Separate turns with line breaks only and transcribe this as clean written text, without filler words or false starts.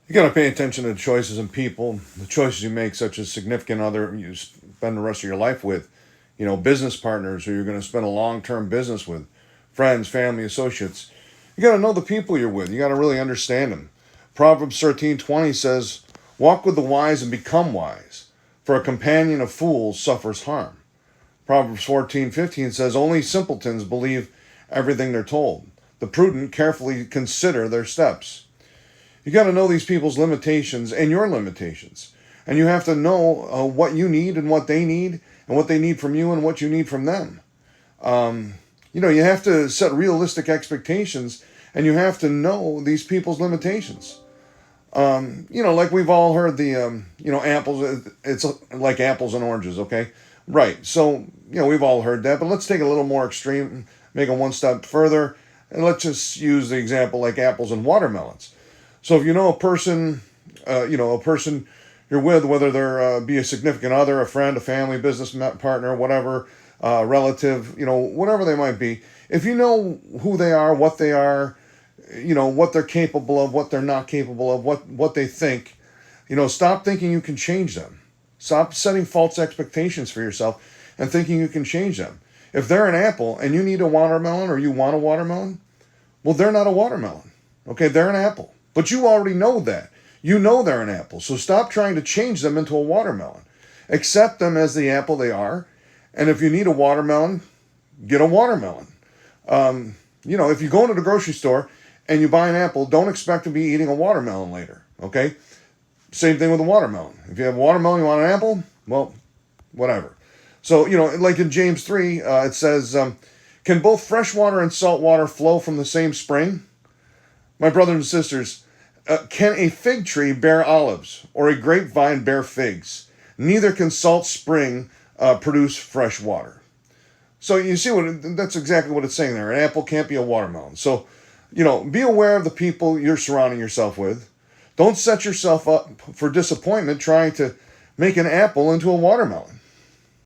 You got to pay attention to the choices and people, the choices you make, such as significant other you spend the rest of your life with, business partners who you're going to spend a long term business with, friends, family, associates. You got to know the people you're with. You got to really understand them. Proverbs 13:20 says, "Walk with the wise and become wise, for a companion of fools suffers harm." Proverbs 14:15 says, "Only simpletons believe everything they're told. The prudent carefully consider their steps." You got to know these people's limitations and your limitations. And you have to know what you need and what they need, and what they need from you and what you need from them. You have to set realistic expectations, and you have to know these people's limitations. Like we've all heard apples, it's like apples and oranges, okay? Right. So, we've all heard that, but let's take it a little more extreme, make it one step further, and let's just use the example like apples and watermelons. So if you know a person you're with, whether they're be a significant other, a friend, a family, business partner, whatever, relative, whatever they might be, if you know who they are, what they are, what they're capable of, what they're not capable of, what they think, stop thinking you can change them. Stop setting false expectations for yourself and thinking you can change them. If they're an apple and you need a watermelon or you want a watermelon, well, they're not a watermelon. Okay, they're an apple. But you already know that. You know they're an apple. So stop trying to change them into a watermelon. Accept them as the apple they are. And if you need a watermelon, get a watermelon. If you go into the grocery store and you buy an apple, don't expect to be eating a watermelon later. Okay? Same thing with a watermelon. If you have a watermelon, you want an apple, well, whatever. So, like in James 3, it says, can both fresh water and salt water flow from the same spring? My brothers and sisters, can a fig tree bear olives or a grapevine bear figs? Neither can salt spring produce fresh water. So you see that's exactly what it's saying there. An apple can't be a watermelon. So, be aware of the people you're surrounding yourself with. Don't set yourself up for disappointment trying to make an apple into a watermelon.